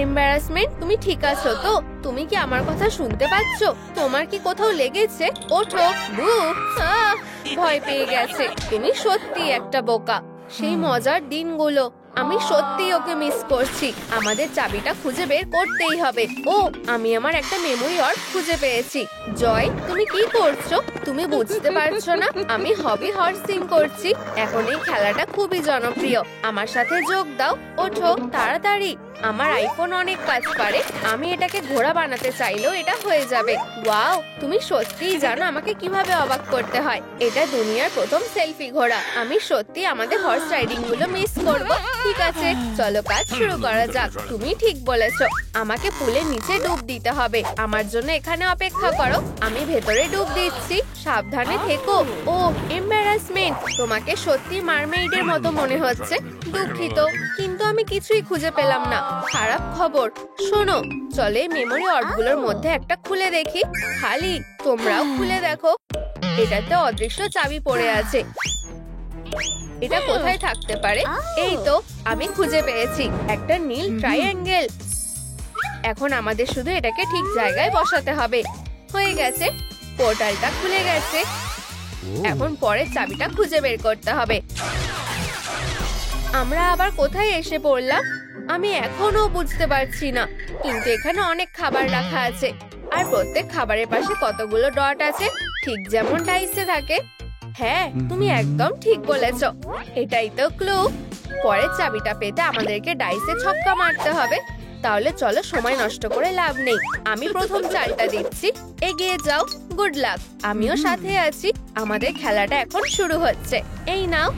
এম্বারাসমেন্ট, তুমি ঠিক আছো তো? তুমি কি আমার কথা শুনতে পাচ্ছো? তোমার কি কোথাও লেগেছে? ওঠো। বু, আহ, ভয় পেয়ে গেছে। তুমি সত্যি একটা বোকা। সেই মজার দিনগুলো, আমি সত্যি ওকে মিস করছি। আমাদের চাবিটা খুঁজে বের করতেই হবে। ও, আমি আমার একটা মেমোরি অর্ব খুঁজে পেয়েছি। জয়, তুমি কি করছো? তুমি বুঝতে পারছো না? আমি হবি হর্সিং করছি। এখন এই খেলাটা খুবই জনপ্রিয়। আমার সাথে যোগ দাও। ওঠো তাড়াতাড়ি। আমার আইফোন অনেক কাজ পারে। আমি এটাকে ঘোড়া বানাতে চাইলেও এটা হয়ে যাবে। ওয়াও, তুমি সত্যিই জানো আমাকে কিভাবে অবাক করতে হয়। এটা দুনিয়ার প্রথম সেলফি ঘোড়া। আমি সত্যি আমাদের হর্স রাইডিং গুলো মিস করব। ঠিক আছে, চলো কাজ শুরু করা যাক। তুমি ঠিক বলেছো, আমাকে পুলের নিচে ডুব দিতে হবে। আমার জন্য এখানে অপেক্ষা করো, আমি ভেতরে ডুব দিচ্ছি। সাবধানে থেকো। ও, এম্বারাসমেন্ট, তোমাকে সত্যি মারমেইডের মতো মনে হচ্ছে। দুঃখিত, কিন্তু আমি কিছুই খুঁজে পেলাম না। খারাপ খবর। শোনো, চলে মেমোরি অর্বগুলোর মধ্যে একটা খুলে দেখি। খালি, তোমরাও খুলে দেখো। এটাতে অদৃশ্য চাবি পড়ে আছে। এটা কোথায় থাকতে পারে? এই তো, আমি খুঁজে পেয়েছি একটা নীল ট্রায়াঙ্গেল। এখন আমাদের শুধু এটাকে ঠিক জায়গায় বসাতে হবে। হয়ে গেছে, পোর্টালটা খুলে গেছে। এখন পরের চাবিটা খুঁজে বের করতে হবে। আমরা আবার কোথায় এসে পড়লাম? আমি এখনো বুঝতে পারছি না। কিন্তু এখানে অনেক খাবার রাখা আছে, আর প্রত্যেক খাবারের পাশে কতগুলো ডট আছে, ঠিক যেমন ডাইসে থাকে। হ্যাঁ, তুমি একদম ঠিক বলেছ। এটাই তো ক্লু। পরের চাবিটা পেতে আমাদেরকে ডাইসে ছক্কা মারতে হবে। তাহলে চলো, সময় নষ্ট করে লাভ নেই। আমি প্রথম চালটা দিচ্ছি, এগিয়ে যাও। গুড লাক, আমিও সাথে আছি। আমাদের খেলাটা এখন শুরু হচ্ছে। এই নাও,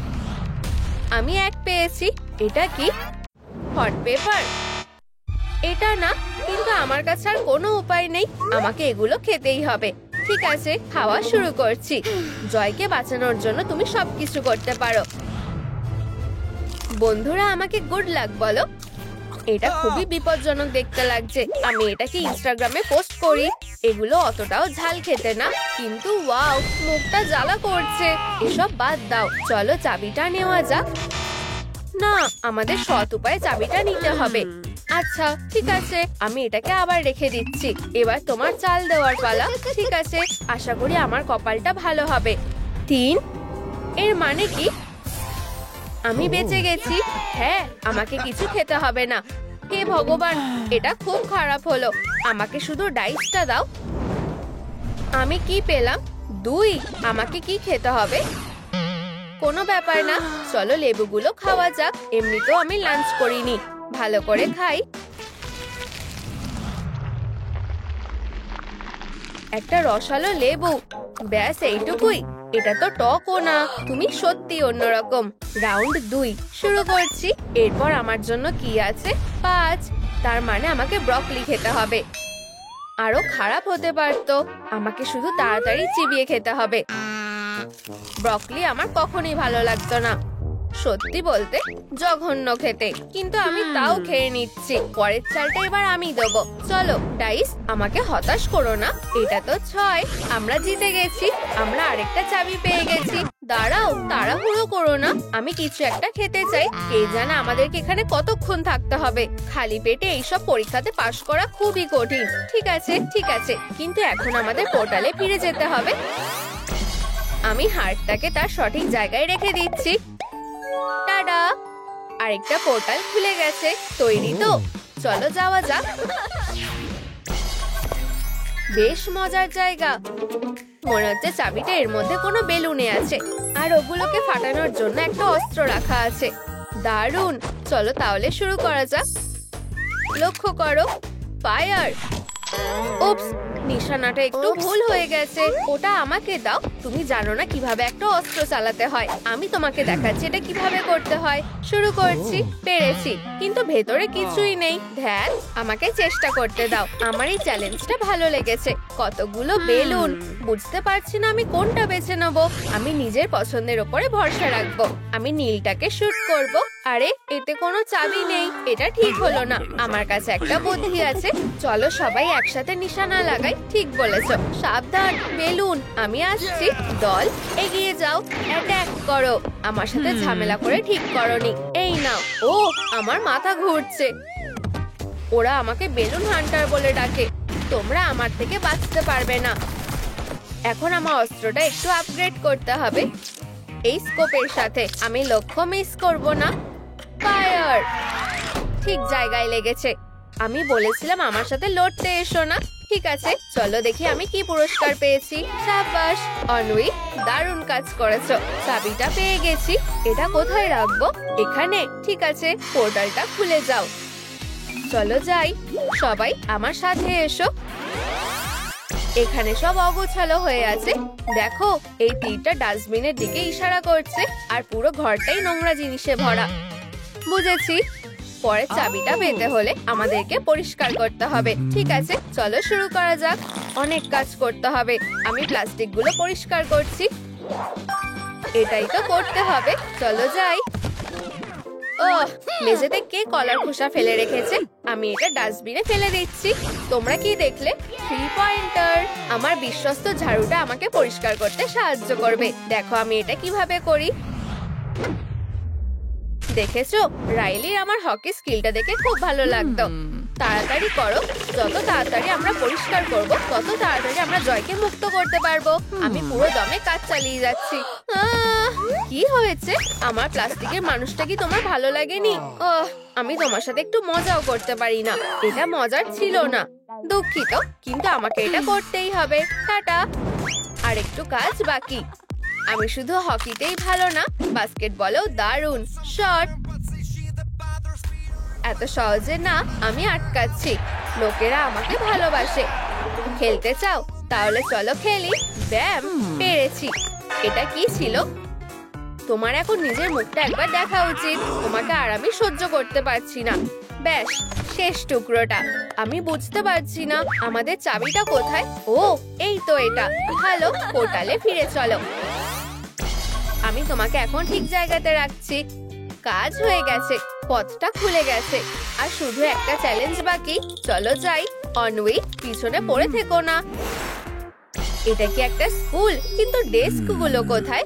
আমি এক পেয়েছি। এটা কি? Hot paper? এটা না, কিন্তু আমার কাছে আর কোনো উপায় নেই, আমাকে এগুলো খেতেই হবে। ঠিক আছে, খাওয়া শুরু করছি। জয়কে বাঁচানোর জন্য তুমি সবকিছু করতে পারো। বন্ধুরা আমাকে গুড লাক বলো। এটা খুবই বিপজ্জনক দেখতে লাগছে। আমি এটাকে ইনস্টাগ্রামে পোস্ট করি। এগুলো অতটাও ঝাল খেতে না, কিন্তু ওয়াও, মুখটা জ্বালা করছে। এসব বাদ দাও, চলো চাবিটা নেওয়া যাক। না, আমাদের সৎ উপায়ে চাবিটা নিতে হবে। আচ্ছা ঠিক আছে, আমি এটাকে আবার রেখে দিচ্ছি। এবার তোমার চাল দেওয়ার পালা। ঠিক আছে, আশা করি আমার কপালটা ভালো হবে। 3, এর মানে কি? আমি বেঁচে গেছি। হ্যাঁ, আমাকে কিছু খেতে হবে না। হে ভগবান, এটা খুব খারাপ হলো। আমাকে শুধু ডাইসটা দাও। আমি কি পেলাম? 2। আমাকে কি খেতে হবে? কোনো ব্যাপার না, চলো লেবুগুলো খাওয়া যাক। এমনিতেও আমি লাঞ্চ করিনি, ভালো করে খাই। একটা রসালো লেবু, ব্যাস এইটুকুই। এটা তো টকও না। তুমি সত্যি অন্যরকম। রাউন্ড 2 শুরু করছি। এরপর আমার জন্য কি আছে? 5। তার মানে আমাকে ব্রকলি খেতে হবে। আরো খারাপ হতে পারতো। আমাকে শুধু তাড়াতাড়ি চিবিয়ে খেতে হবে। ব্রকলি আমার কখনোই ভালো লাগতো না, সত্যি বলতে জঘন্য খেতে, কিন্তু আমি তাও খেয়ে নিচ্ছি। পরের চালটা এবার আমি দেবো। চলো ডাইস, আমাকে হতাশ করো না। এটা তো 6। আমরা জিতে গেছি। আমরা আরেকটা চাবি পেয়ে গেছি। দাঁড়াও, তাড়াহুড়ো করো না, আমি কিছু একটা খেতে চাই। কে জানে আমাদেরকে এখানে কতক্ষণ থাকতে হবে। খালি পেটে এইসব পরীক্ষাতে পাশ করা খুবই কঠিন। ঠিক আছে ঠিক আছে, কিন্তু এখন আমাদের পোর্টালে ফিরে যেতে হবে। আমি হার্টটাকে তার সঠিক জায়গায় রেখে দিচ্ছি। টাডা, আরেকটা পোর্টাল খুলে গেছে। তৈরি তো? চলো যাওয়া যাক। বেশ মজার জায়গা। মনে হচ্ছে চাবিটা এর মধ্যে কোনো বেলুনে আছে, আর ওগুলোকে ফাটানোর জন্য একটা অস্ত্র রাখা আছে। দারুণ, চলো তাহলে শুরু করা যাক। লক্ষ্য করো, ফায়ার। উপস, নিশানাটা একটু ভুল হয়ে গেছে। ওটা আমাকে দাও। তুমি জানো না কিভাবে একটা অস্ত্র চালাতে হয়। আমি তোমাকে দেখাচ্ছি এটা কিভাবে করতে হয়। শুরু করছি। পেরেছি, কিন্তু ভেতরে কিছুই নেই। ধ্যান, আমাকে চেষ্টা করতে দাও। আমার এই চ্যালেঞ্জটা ভালো লেগেছে। কতগুলো বেলুন, বুঝতে পারছি না আমি কোনটা বেছে নেব। আমি নিজের পছন্দের উপরে ভরসা রাখবো। আমি নীলটাকে শুট করব। আরে, এতে কোনো চাবি নেই। এটা ঠিক হলো না। আমার কাছে একটা বুদ্ধি আছে। চলো সবাই একসাথে নিশানা লাগাই। ঠিক বলেছো। সাবধান বেলুন, আমি আসছি। দল এগিয়ে যাও, অ্যাটাক করো। আমার সাথে ঝামেলা করে ঠিক করনি। এই নাও। ও, আমার মাথা ঘুরছে। ওরা আমাকে বেলুন হান্টার বলে ডাকে। তোমরা আমার থেকে বাঁচতে পারবে না। এখন আমার অস্ত্রটা একটু আপগ্রেড করতে হবে। এই স্কোপের সাথে আমি লক্ষ্য মিস করব না। ফায়ার! ঠিক জায়গায় লেগেছে। আমি বলেছিলাম আমার সাথে লড়তে এসো না। ঠিক আছে, চলো দেখি আমি কি পুরস্কার পেয়েছি। শাবাশ অনউই, দারুণ কাজ করেছো। চাবিটা পেয়ে গেছি। এটা কোথায় রাখবো? এখানে। ঠিক আছে, পোর্টালটা খুলে যাও। চলো যাই। সবাই আমার সাথে এসো। এখানে সব অগোছালো হয়ে আছে। দেখো, এই তীরটা ডাস্টবিনের দিকে ইশারা করছে, আর পুরো ঘরটাই নোংরা জিনিসে ভরা। বুঝেছি। পরে চাবিটা পেতে হলে আমাদেরকে পরিষ্কার করতে হবে। ঠিক আছে, চলো শুরু করা যাক। অনেক কাজ করতে হবে। আমি প্লাস্টিকগুলো পরিষ্কার করছি। এটাই তো করতে হবে। চলো যাই। ওহ, মেঝেতে কে কলার খোসা ফেলে রেখেছে? আমি এটা ডাস্টবিনে ফেলে দিচ্ছি। তোমরা কি দেখলে? 3 পয়েন্টার। আমার বিশ্বস্ত ঝাড়ুটা আমাকে পরিষ্কার করতে সাহায্য করবে। দেখো আমি এটা কিভাবে করি। দেখেছো, রাইলির আমার হকি স্কিলটা দেখে খুব ভালো লাগতো। তাড়াতাড়ি করো। যত তাড়াতাড়ি আমরা পরিষ্কার করব, তত তাড়াতাড়ি আমরা জয়কে মুক্ত করতে পারবো। আমি পুরো দমে কাজ চালিয়ে যাচ্ছি। কি হয়েছে? আমার প্লাস্টিকের মানুষটা কি তোমার ভালো লাগেনি? আমি তোমার সাথে একটু মজাও করতে পারি না। এটা মজার ছিল না। দুঃখিত, কিন্তু আমাকে এটা করতেই হবে। টাটা। আর একটু কাজ বাকি। আমি শুধু হকিতেই ভালো না, বাস্কেটবলেও দারুণ। শট। এত সহজে না আমি আটকাচ্ছি। লোকেরা আমাকে ভালোবাসে। খেলতে চাও? তাহলে চলো খেলি। ব্যাম, পেরেছি। এটা কি ছিল? তোমার এখন নিজের মুখটা একবার দেখা উচিত। তোমাকে আর আমি সহ্য করতে পারছি না। ব্যাস, শেষ টুকরোটা। আমি বুঝতে পারছি না আমাদের চাবিটা কোথায়। ও, এই তো এটা। ভালো, পোর্টালে ফিরে চলো। আমি তোমাকে এখন ঠিক জায়গাতে রাখছি। কাজ হয়ে গেছে, পথটা খুলে গেছে। আর শুধু একটা চ্যালেঞ্জ বাকি। চলো যাই। অনউই, পিছনে পড়ে থেকো না। এটা কি একটা স্কুল? কিন্তু ডেস্ক গুলো কোথায়?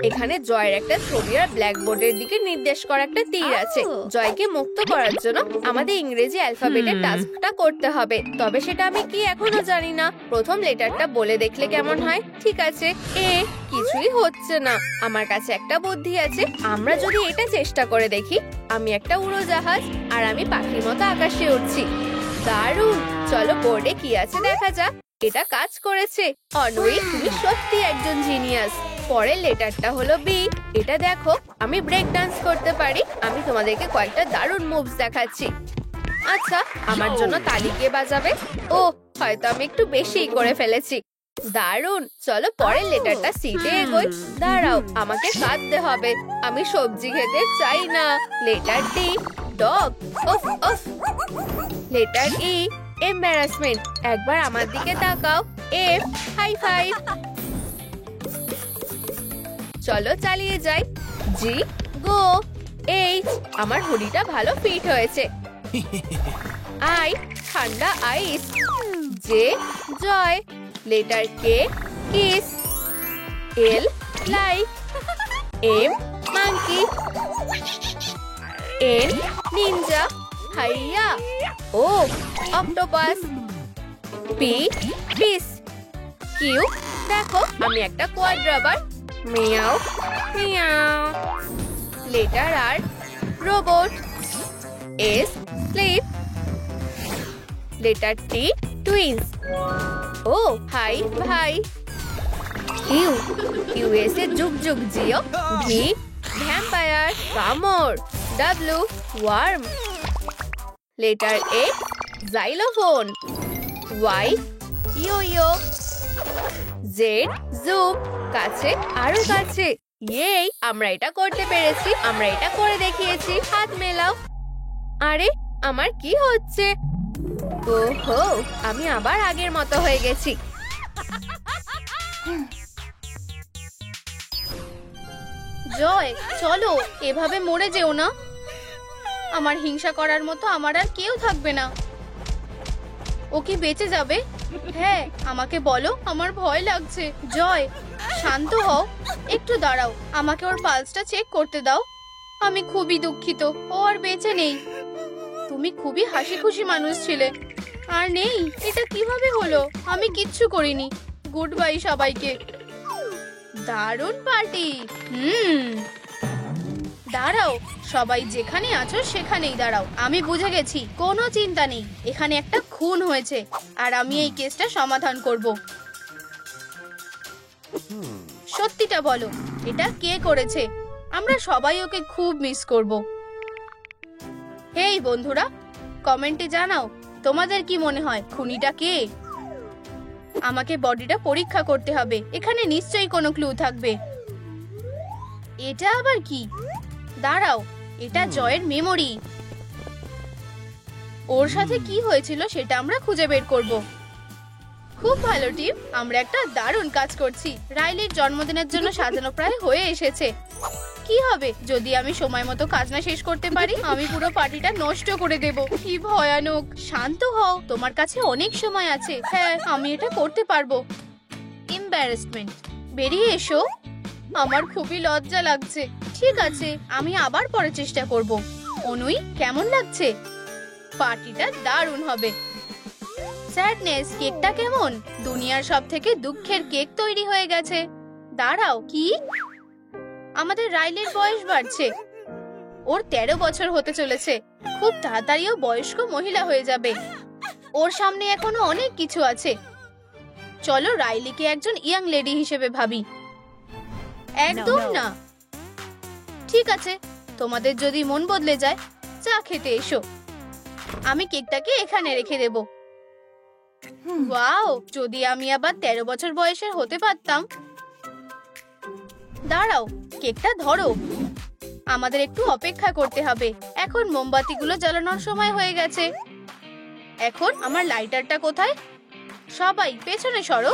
এখানে জয়ের একটা ছবি আর ব্ল্যাকবোর্ডের দিকে নির্দেশ করা একটা তীর আছে। জয়কে মুক্ত করার জন্য আমাদের ইংরেজি অ্যালফাবেটের টাস্কটা করতে হবে। তবে সেটা আমি কি এখনো জানি না। প্রথম লেটারটা বলে দেখলে কেমন হয়? ঠিক আছে, এ। কিছুই হচ্ছে না। আমার কাছে একটা বুদ্ধি আছে। আমরা যদি এটা চেষ্টা করে দেখি। আমি একটা উড়োজাহাজ আর আমি পাখির মতো আকাশে উঠছি। দারুণ! চলো বোর্ডে কি আছে দেখা যাক। এটা কাজ করেছে। অনউই, তুমি সত্যি একজন জিনিয়াস। পরের লেটারটা হলো বি। এটা দেখো, আমি ব্রেক ডান্স করতে পারি। আমি তোমাদেরকে কয়েকটা দারুণ মুভস দেখাচ্ছি। আচ্ছা, আমার জন্য তালি কে বাজাবে? ও, হয়তো আমি একটু বেশিই করে ফেলেছি। দারুণ! চলো পরের লেটারটা সিতে এগোই। দাঁড়াও, আমাকে কাঁদতে হবে। আমি সবজি খেতে চাই না। Letter D, dog. ওফ ওফ। Letter E, embarrassment. একবার আমার দিকে তাকাও। F, high five. চলো চালিয়ে যাই। জি, গো। এইচ, আমার হুডিটা ভালো ফিট হয়েছে। আই, ঠান্ডা ice. J, joy. Letter K, kiss. L, like. M, monkey. N, ninja. হাইয়া। O, octopus. P, peace. Q, দেখো আমি একটা কোয়াড্রাবার। মিয়াও মিয়াও। Letter R, robot. S, sleep. Letter T, twins. ও, হাই ভাই। ইউ, ইউএসএ যুগ যুগ জিও। V, vampire. কামড়। W, worm. লেটার এ, xylophone. Y, yo yo. Z, zoom. কাছে, আরো কাছে। ইয়েই, আমরা এটা করতে পেরেছি। আমরা এটা করে দেখিয়েছি। হাত মেলাও। আরে, আমার কি হচ্ছে? ওহো, আমি আবার আগের মতো হয়ে গেছি। জয়, চলো, এভাবে মরে যেও না। আমার হিংসা করার মতো আমার আর কেউ থাকবে না। ও কি বেঁচে যাবে? হ্যাঁ, আমাকে বলো, আমার ভয় লাগছে। জয়, শান্ত হও। একটু দাঁড়াও, আমাকে ওর পালসটা চেক করতে দাও। আমি খুবই দুঃখিত, ও আর বেঁচে নেই। তুমি খুবই হাসি খুশি মানুষ ছিলে, আর নেই। এটা কিভাবে হলো? আমি কিচ্ছু করিনি। গুড বাই সবাইকে। দারুণ পার্টি। দাঁড়াও, সবাই যেখানে আছো সেখানেই দাঁড়াও। আমি বুঝে গেছি, কোনো চিন্তা নেই। এখানে একটা খুন হয়েছে আর আমি এই কেসটা সমাধান করব। সত্যিটা বলো, এটা কে করেছে? আমরা সবাই ওকে খুব মিস করব। হেই বন্ধুরা, কমেন্টে জানাও তোমাদের কি মনে হয় খুনিটা কে? আমাকে বডিটা পরীক্ষা করতে হবে। এখানে নিশ্চয়ই কোনো ক্লু থাকবে। এটা আবার কি? দাঁড়াও, এটা জয়ের মেমোরি। ওর সাথে কি হয়েছিল সেটা আমরা খুঁজে বের করব। খুব ভালো টিম, আমরা একটা দারুণ কাজ করছি। রাইলির জন্মদিনের জন্য সাজানো প্রায় হয়ে এসেছে। কি হবে যদি আমি সময় মতো কাজ না শেষ করতে পারি? আমি পুরো পার্টিটা নষ্ট করে দেব। কি ভয়ানক! শান্ত হও, তোমার কাছে অনেক সময় আছে। হ্যাঁ, আমি এটা করতে পারবো। এম্বারাসমেন্ট, বেরিয়ে এসো। আমার খুবই লজ্জা লাগছে। ঠিক আছে, আমি আবার পরে চেষ্টা করব। অনুই, কেমন লাগছে? পার্টিটা দারুণ হবে। স্যাডনেস, কেকটা কেমন? দুনিয়ার সব থেকে দুঃখের কেক তৈরি হয়ে গেছে। দাঁড়াও, কি? আমাদের রাইলির বয়স বাড়ছে। ওর 13 বছর হতে চলেছে। খুব তাড়াতাড়ি ও বয়স্ক মহিলা হয়ে যাবে। ওর সামনে এখনো অনেক কিছু আছে। চলো রাইলিকে একজন ইয়াং লেডি হিসেবে ভাবি। একদম না। ঠিক আছে, তোমাদের যদি মন বদলে যায়, চা খেতে এসো। আমি কেকটাকে এখানে রেখে দেব। ওয়াও, যদি আমি আবার 13 বছর বয়সের হতে পারতাম। দাঁড়াও, কেকটা ধরো। আমাদের একটু অপেক্ষা করতে হবে। এখন মোমবাতিগুলো জ্বালানোর সময় হয়ে গেছে। এখন আমার লাইটারটা কোথায়? সবাই পেছনে সরো।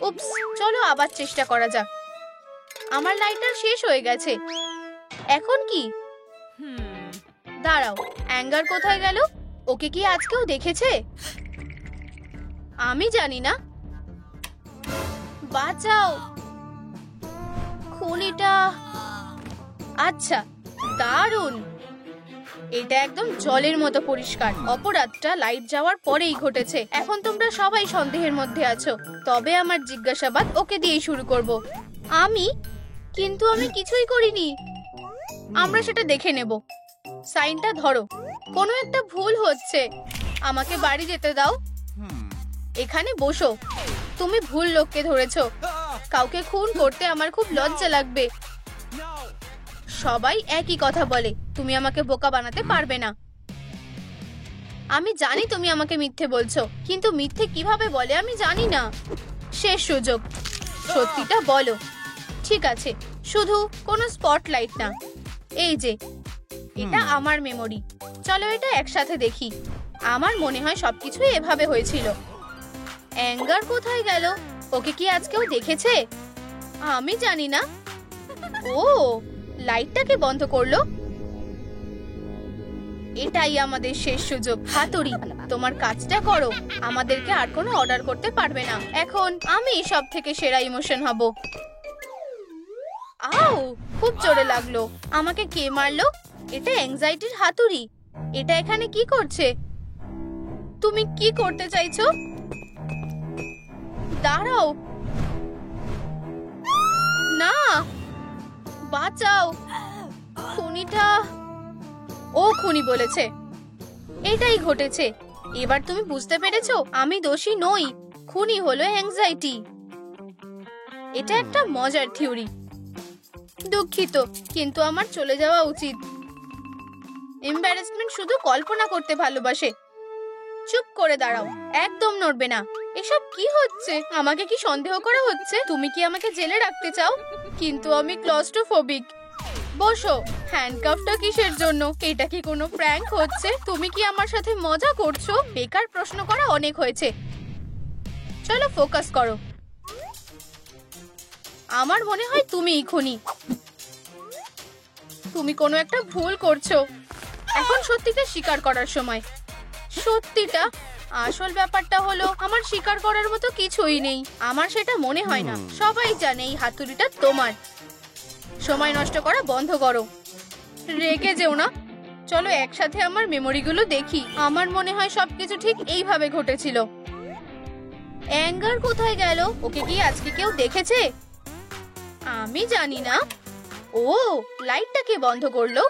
উপস, চলো আবার চেষ্টা করা যাক। আমার লাইটার শেষ হয়ে গেছে। এখন কি? দাঁড়াও, অ্যাঙ্গার কোথায় গেল? ওকে কি আজকেও দেখেছে? আমি জানি না। বাঁচাও, খুনিটা। আচ্ছা, দারুণ। এটা একদম জলের মতো পরিষ্কার। অপরাধটা লাইট যাওয়ার পরেই ঘটেছে। এখন তোমরা সবাই সন্দেহের মধ্যে আছো। তবে আমার জিজ্ঞাসাবাদ ওকে দিয়েই শুরু করব। কিন্তু আমি কিছুই করিনি। আমরা সেটা দেখে নেব। সাইনটা ধরো। কোনো একটা ভুল হচ্ছে। আমাকে বাড়ি যেতে দাও। এখানে বসো। তুমি ভুল লোককে ধরেছো। কাউকে খুন করতে আমার খুব লজ্জা লাগবে। সবাই একই কথা বলে। তুমি আমাকে বোকা বানাতে পারবে না। আমি জানি তুমি আমাকে মিথ্যে বলছো, কিন্তু মিথ্যে কিভাবে বলে আমি জানি না। শেষ সুযোগ, সত্যিটা বলো। ঠিক আছে, শুধু কোনো স্পটলাইট না। এই যে, এটা আমার মেমোরি। চলো এটা একসাথে দেখি। আমার মনে হয় সবকিছুই এভাবে হয়েছিল। অ্যাঙ্গার কোথায় গেল? ওকে কি আজকেও দেখেছে? আমি জানি না। ও, লাইটটাকে বন্ধ করলো। এটাই আমাদের শেষ সুযোগ। হাতুড়ি, তোমার কাজটা করো। আমাদেরকে আর কোনো অর্ডার করতে পারবে না। এখন আমি সব থেকে সেরা ইমোশন হব। আউ, খুব জোরে লাগলো। আমাকে কে মারলো? এটা অ্যাংজাইটির হাতুড়ি। এটা এখানে কি করছে? তুমি কি করতে চাইছো? দাঁড়াও। না, বাঁচাও। খুনিটা। ও খুনি বলেছে। এটাই ঘটেছে। এবার তুমি বুঝতে পেরেছো আমি দোষী নই। খুনি হলো অ্যাংজাইটি। এটা একটা মজার থিওরি। দুঃখিত, কিন্তু আমার চলে যাওয়া উচিত। এম্বারাসমেন্ট শুধু কল্পনা করতে ভালোবাসে। চুপ করে দাঁড়াও, একদম নড়বে না। এসব কি হচ্ছে? আমাকে কি সন্দেহ করা হচ্ছে? তুমি কি আমাকে জেলে রাখতে চাও? কিন্তু আমি ক্লস্ট্রোফোবিক। বসো। হ্যান্ডকাফটা কিসের জন্য? এটা কি কোনো প্র্যাঙ্ক হচ্ছে? তুমি কি আমার সাথে মজা করছো? বেকার প্রশ্ন করা অনেক হয়েছে। চলো ফোকাস করো। আমার মনে হয় তুমিই খুনি। তুমি কোনো একটা ভুল করছো। এখন সত্যিটা স্বীকার করার সময়। সত্যিটা? আসল ব্যাপারটা হলো আমার স্বীকার করার মতো কিছুই নেই। আমার সেটা মনে হয় না। সবাই জানে এই হাতুড়িটা তোমার। সময় নষ্ট করা বন্ধ করো। রেগে যেও না। চলো একসাথে আমার মেমোরিগুলো দেখি। আমার মনে হয় সবকিছু ঠিক এইভাবে ঘটেছিল। অ্যাঙ্গার কোথায় গেল? ওকে কি আজকে কেউ দেখেছে? আমি জানি না। ও, লাইটটাকে বন্ধ করলো।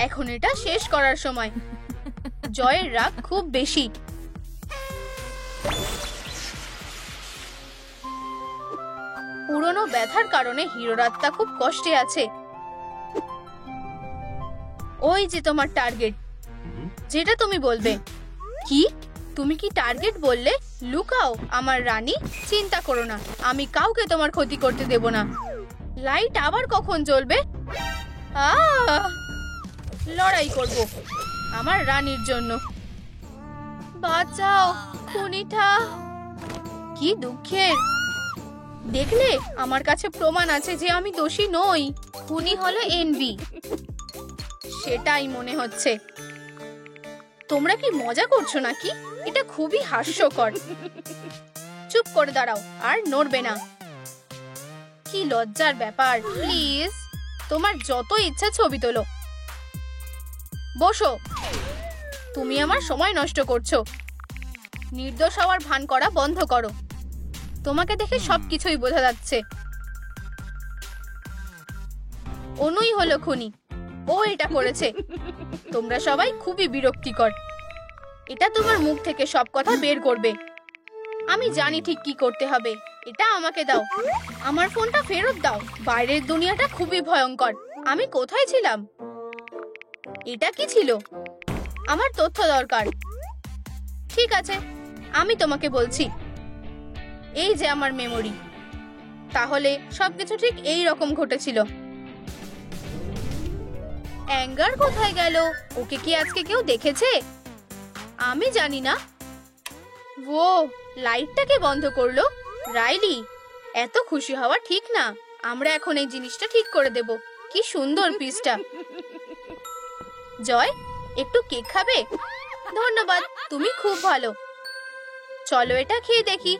এখন এটা শেষ করার সময়। জয়ের রাগ খুব বেশি। পুরনো ব্যথার কারণে হিরোর আত্মা খুব কষ্টে আছে। ওই যে তোমার টার্গেট, যেটা তুমি বলবে। কি? তুমি কি টার্গেট বললে? লুকাও আমার রানী। চিন্তা করো না, আমি কাউকে তোমার ক্ষতি করতে দেব না। লাইট আবার কখন জ্বলবে? লড়াই করব আমার রানীর জন্য। বাঁচাও, খুনিটা। কি দুঃখের। দেখলে, আমার কাছে প্রমাণ আছে যে আমি দোষী নই। খুনি হলো এনভি। সেটাই মনে হচ্ছে। তোমরা কি মজা করছো নাকি? এটা খুবই হাস্যকর। চুপ করে দাঁড়াও, আর নড়বে না। কি লজ্জার ব্যাপার। প্লিজ, তোমার যত ইচ্ছা ছবি তোলো। বসো। তুমি আমার সময় নষ্ট করছো। নির্দোষ হওয়ার ভান করা বন্ধ করো। তোমাকে দেখে সবকিছুই বোঝা যাচ্ছে। অনুই হলো খুনি। ও এটা করেছে। তোমরা সবাই খুবই বিরক্তিকর। এটা তোমার মুখ থেকে সব কথা বের করবে। আমি জানি ঠিক কি করতে হবে। এটা আমাকে দাও। আমার ফোনটা ফেরত দাও। বাইরের দুনিয়াটা খুবই ভয়ঙ্কর। আমি কোথায় ছিলাম? এটা কি ছিল? আমার তথ্য দরকার। ঠিক আছে, আমি তোমাকে বলছি। এই যে আমার মেমোরি। তাহলে সবকিছু ঠিক এই রকম ঘটেছিল। অ্যাঙ্গার কোথায় গেল? ওকে কি আজকে কেউ দেখেছে? আমি জানি না। ও, লাইটটাকে বন্ধ করলো। রাইলি, এত খুশি হওয়া ঠিক না। আমরা এখন এই জিনিসটা ঠিক করে দেব। কি সুন্দর পিসটা। জয়, একটু কেক খাবে? ধন্যবাদ, তুমি খুব ভালো। চলো এটা খেয়ে দেখি।